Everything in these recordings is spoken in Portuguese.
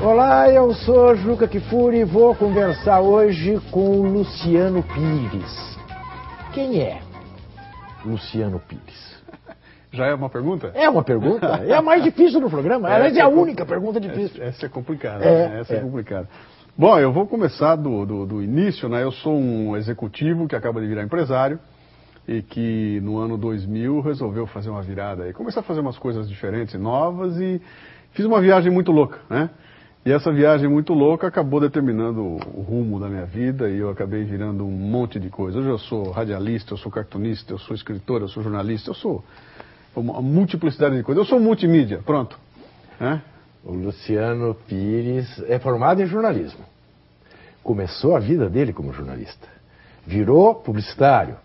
Olá, eu sou Juca Kfouri e vou conversar hoje com o Luciano Pires. Quem é Luciano Pires? Já é uma pergunta? É uma pergunta. É a mais difícil do programa. Aliás, é a única pergunta difícil. Essa é complicada. Essa é complicada. Bom, eu vou começar do início, né? Eu sou um executivo que acaba de virar empresário e que no ano 2000 resolveu fazer uma virada e começar a fazer umas coisas diferentes, novas, e fiz uma viagem muito louca, né? E essa viagem muito louca acabou determinando o rumo da minha vida e eu acabei virando um monte de coisa. Hoje eu sou radialista, eu sou cartunista, eu sou escritor, eu sou jornalista, eu sou uma multiplicidade de coisas. Eu sou multimídia, pronto. O Luciano Pires é formado em jornalismo. Começou a vida dele como jornalista. Virou publicitário.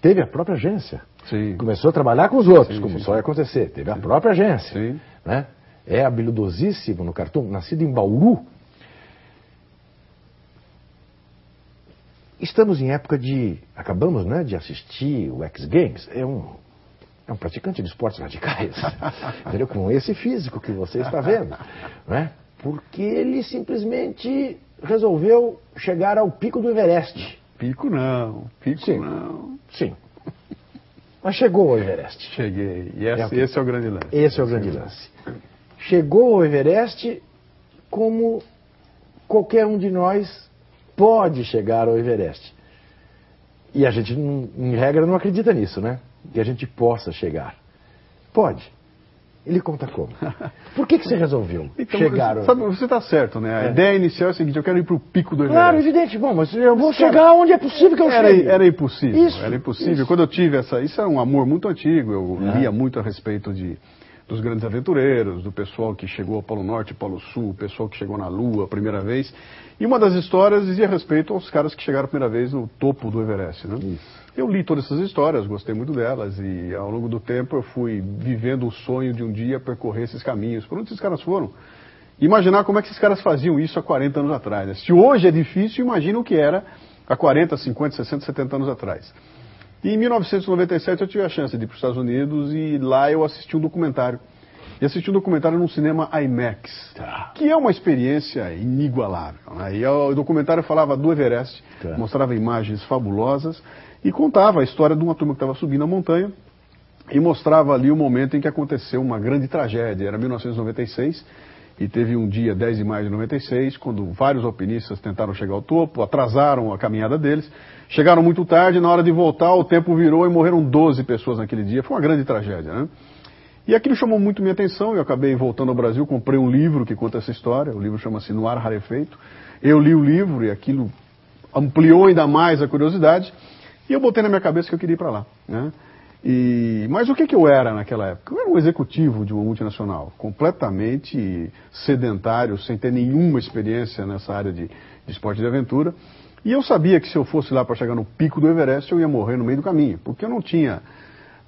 Teve a própria agência. Sim. Começou a trabalhar com os outros, sim, como sim, só ia acontecer. Teve a própria agência. Sim. Né? É habilidosíssimo no cartoon, nascido em Bauru. Estamos em época de... Acabamos, né, de assistir o X Games. É um praticante de esportes radicais. Entendeu? Com esse físico que você está vendo. Né? Porque ele simplesmente resolveu chegar ao pico do Everest. Pico não. Sim. Não. Sim. Mas chegou ao Everest. Cheguei. E esse é o grande lance. Esse é o grande lance. Chegou ao Everest como qualquer um de nós pode chegar ao Everest. E a gente, em regra, não acredita nisso, né? Que a gente possa chegar. Pode. Ele conta como. Por que você resolveu chegar? Sabe, você está certo, né? A ideia inicial é a seguinte: eu quero ir para o pico do Everest. Claro, evidente. Bom, mas eu vou chegar onde é possível que eu chegue. Era impossível. Isso, era impossível. Isso. Quando eu tive isso é um amor muito antigo. Eu lia muito a respeito dos grandes aventureiros, do pessoal que chegou ao Polo Norte e Polo Sul, o pessoal que chegou na Lua a primeira vez. E uma das histórias dizia respeito aos caras que chegaram a primeira vez no topo do Everest, né? Isso. Eu li todas essas histórias, gostei muito delas, e ao longo do tempo eu fui vivendo o sonho de um dia percorrer esses caminhos. Por onde esses caras foram? Imaginar como é que esses caras faziam isso há 40 anos atrás, né? Se hoje é difícil, imagina o que era há 40, 50, 60, 70 anos atrás. E em 1997 eu tive a chance de ir para os Estados Unidos e lá eu assisti um documentário. E assisti um documentário num cinema IMAX, que é uma experiência inigualável, né? E o documentário falava do Everest, mostrava imagens fabulosas e contava a história de uma turma que estava subindo a montanha e mostrava ali o momento em que aconteceu uma grande tragédia. Era 1996 e teve um dia, 10 de maio de 96, quando vários alpinistas tentaram chegar ao topo, atrasaram a caminhada deles, chegaram muito tarde, na hora de voltar o tempo virou e morreram 12 pessoas naquele dia. Foi uma grande tragédia, né? E aquilo chamou muito minha atenção, eu acabei voltando ao Brasil, comprei um livro que conta essa história, o livro chama-se No Ar Rarefeito. Eu li o livro e aquilo ampliou ainda mais a curiosidade, e eu botei na minha cabeça que eu queria ir para lá, né? Mas o que eu era naquela época? Eu era um executivo de uma multinacional, completamente sedentário, sem ter nenhuma experiência nessa área de esporte de aventura, e eu sabia que se eu fosse lá para chegar no pico do Everest, eu ia morrer no meio do caminho, porque eu não tinha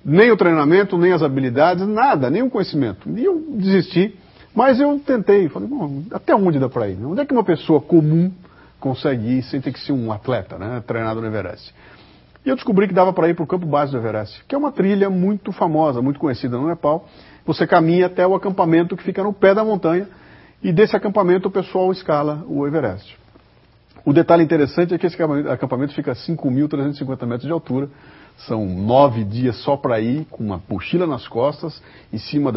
nem o treinamento, nem as habilidades, nada, nem o conhecimento. E eu desisti, mas eu tentei, falei, bom, até onde dá para ir? Onde é que uma pessoa comum consegue ir sem ter que ser um atleta, né, treinado no Everest? E eu descobri que dava para ir para o campo base do Everest, que é uma trilha muito famosa, muito conhecida no Nepal. Você caminha até o acampamento que fica no pé da montanha, e desse acampamento o pessoal escala o Everest. O detalhe interessante é que esse acampamento fica a 5.350 metros de altura. São 9 dias só para ir, com uma mochila nas costas, em cima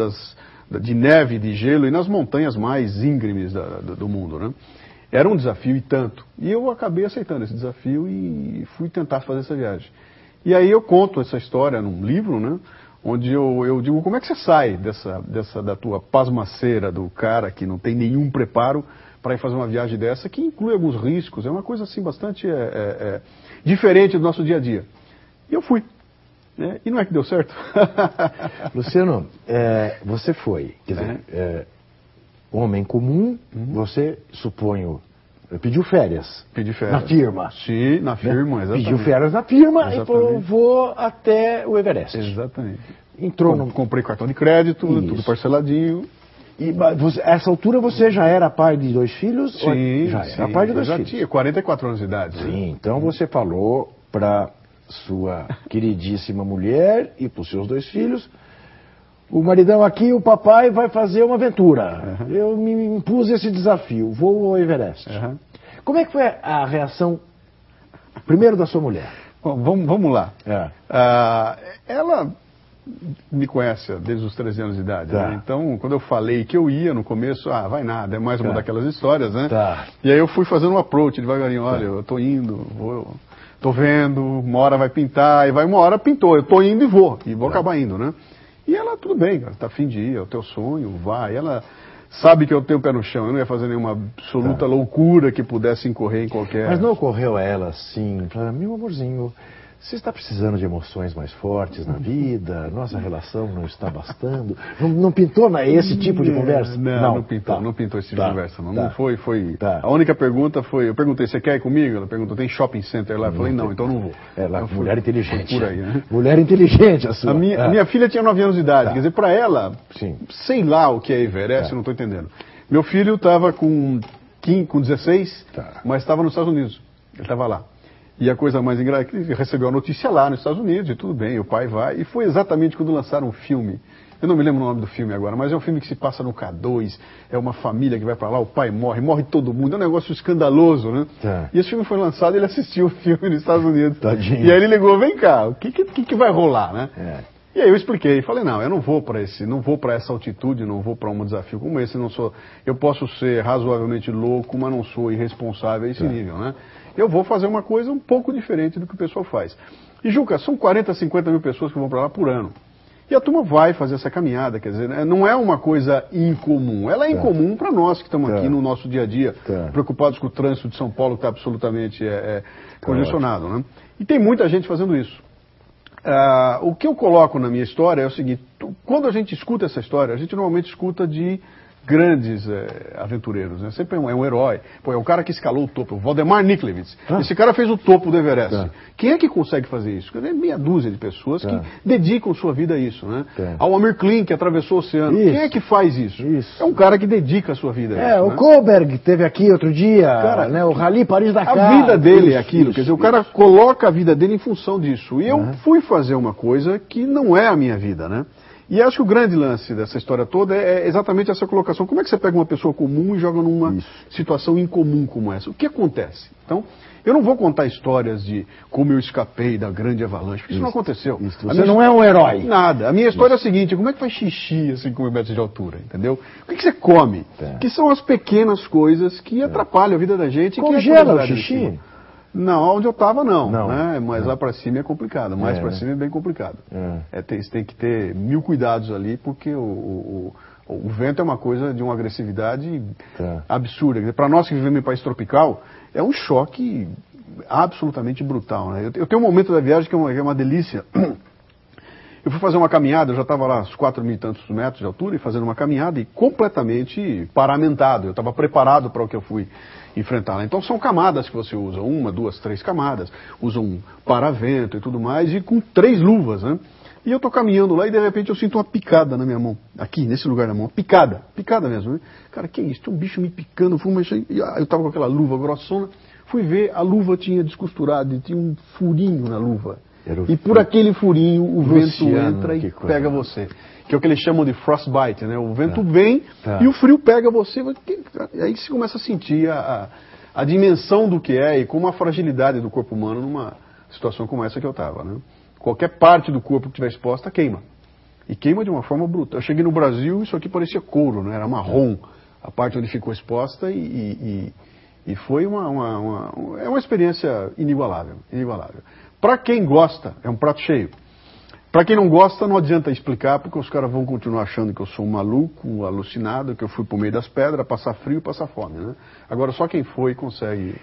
de neve, de gelo, e nas montanhas mais íngremes do mundo, né? Era um desafio e tanto. E eu acabei aceitando esse desafio e fui tentar fazer essa viagem. E aí eu conto essa história num livro, né? Onde eu digo, como é que você sai da tua pasmaceira, do cara que não tem nenhum preparo para ir fazer uma viagem dessa, que inclui alguns riscos, é uma coisa assim bastante diferente do nosso dia a dia. E eu fui. Né? E não é que deu certo? Luciano, você foi, quer dizer, homem comum, você, suponho, pediu férias. Pedi férias. Na firma. Sim, na firma, né? exatamente. Pediu férias na firma exatamente. E falou, vou até o Everest. Exatamente. Comprei cartão de crédito, tudo parceladinho. E a essa altura você já era pai de 2 filhos? Sim, já era pai de 2 filhos. Já tinha 44 anos de idade. Sim, né? Então você falou para sua queridíssima mulher e para os seus 2 filhos, O maridão aqui, o papai vai fazer uma aventura. Eu me impus esse desafio, vou ao Everest. Como é que foi a reação, primeiro, da sua mulher? Bom, vamos lá. Ela me conhece desde os 13 anos de idade. Né? Então, quando eu falei que eu ia no começo, vai nada, é mais uma daquelas histórias, né? E aí eu fui fazendo um approach devagarinho, olha, eu tô indo, tô vendo, uma hora vai pintar, e vai uma hora pintou, eu tô indo e vou acabar indo, né? E ela, tudo bem, cara, tá fim de ir, é o teu sonho, vai. Ela sabe que eu tenho o pé no chão, eu não ia fazer nenhuma absoluta loucura que pudesse incorrer em qualquer... Mas não ocorreu a ela assim, meu amorzinho, você está precisando de emoções mais fortes na vida, nossa relação não está bastando. Não pintou esse tipo de conversa? Não pintou esse tipo de conversa. Não foi. A única pergunta foi, eu perguntei, você quer ir comigo? Ela perguntou, tem shopping center lá? Eu falei, não, então não vou. Mulher inteligente. Por aí, né? Mulher inteligente, a sua. A minha filha tinha 9 anos de idade, quer dizer, para ela, sei lá o que é Everest, eu não estou entendendo. Meu filho estava com 16, mas estava nos Estados Unidos. Ele estava lá. E a coisa mais engraçada é que ele recebeu a notícia lá nos Estados Unidos, e tudo bem, o pai vai. E foi exatamente quando lançaram um filme. Eu não me lembro o nome do filme agora, mas é um filme que se passa no K2, é uma família que vai pra lá, o pai morre todo mundo, é um negócio escandaloso, né? E esse filme foi lançado e ele assistiu o filme nos Estados Unidos. Tadinho. E aí ele ligou, vem cá, o que vai rolar, né? E aí eu expliquei, falei, não, eu não vou para essa altitude, não vou para um desafio como esse, eu posso ser razoavelmente louco, mas não sou irresponsável a esse nível, né? Eu vou fazer uma coisa um pouco diferente do que o pessoal faz. E, Juca, são 40, 50 mil pessoas que vão para lá por ano. E a turma vai fazer essa caminhada, quer dizer, não é uma coisa incomum. Ela é incomum para nós que estamos aqui no nosso dia a dia, preocupados com o trânsito de São Paulo, que está absolutamente congestionado, né? E tem muita gente fazendo isso. O que eu coloco na minha história é o seguinte, quando a gente escuta essa história, a gente normalmente escuta de grandes aventureiros, né? Sempre é um herói. Pô, é o cara que escalou o topo, o Valdemar Niklevitz. Esse cara fez o topo do Everest. Quem é que consegue fazer isso? É meia dúzia de pessoas que dedicam sua vida a isso, né? Ao Amir Klink, que atravessou o oceano. Quem é que faz isso? É um cara que dedica a sua vida a isso. O Kohlberg teve aqui outro dia, cara, né? O Rally Paris-Dakar. A vida dele é aquilo, quer dizer, o cara coloca a vida dele em função disso. E eu fui fazer uma coisa que não é a minha vida, né? E acho que o grande lance dessa história toda é exatamente essa colocação. Como é que você pega uma pessoa comum e joga numa situação incomum como essa? O que acontece? Então, eu não vou contar histórias de como eu escapei da grande avalanche, porque isso não aconteceu. Você não é um herói. Nada. A minha história é a seguinte, como é que faz xixi a 5 metros de altura, entendeu? O que você come? Que são as pequenas coisas que atrapalham a vida da gente. Congela o xixi? Não, onde eu estava não. Né? Mas lá para cima é complicado, mais para cima é bem complicado. Você tem que ter 1000 cuidados ali, porque o vento é uma coisa de uma agressividade absurda. Para nós que vivemos em país tropical, é um choque absolutamente brutal. Né? Eu tenho um momento da viagem que é uma delícia. Eu fui fazer uma caminhada, eu já estava lá uns 4.000 e tantos metros de altura, e fazendo uma caminhada e completamente paramentado. Eu estava preparado para o que eu fui enfrentar. Então são camadas que você usa, 1, 2, 3 camadas, usa um paravento e tudo mais, e com 3 luvas, né? E eu estou caminhando lá e de repente eu sinto uma picada na minha mão, aqui, nesse lugar da mão, picada mesmo, né? Cara, que é isso? Tem um bicho me picando, eu estava com aquela luva grossona, fui ver, a luva tinha descosturado e tinha um furinho na luva. E por aquele furinho o vento entra e pega você. Que é o que eles chamam de frostbite, né? O vento vem e o frio pega você. E aí você começa a sentir a dimensão do que é e como a fragilidade do corpo humano numa situação como essa que eu estava, né? Qualquer parte do corpo que estiver exposta queima. E queima de uma forma bruta. Eu cheguei no Brasil e isso aqui parecia couro, né? Era marrom a parte onde ficou exposta e foi uma experiência inigualável. Para quem gosta, é um prato cheio. Para quem não gosta, não adianta explicar, porque os caras vão continuar achando que eu sou um maluco, um alucinado, que eu fui pro meio das pedras, passar frio e passar fome, né? Agora, só quem foi consegue...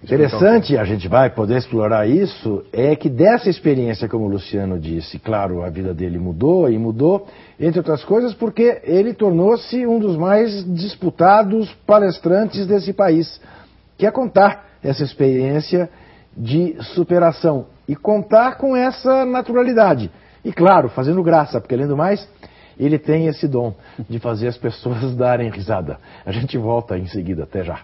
Interessante, a gente vai poder explorar isso, é que dessa experiência, como o Luciano disse, claro, a vida dele mudou, entre outras coisas, porque ele tornou-se um dos mais disputados palestrantes desse país, que é contar essa experiência de superação e contar com essa naturalidade. E claro, fazendo graça, porque além do mais, ele tem esse dom de fazer as pessoas darem risada. A gente volta em seguida, até já.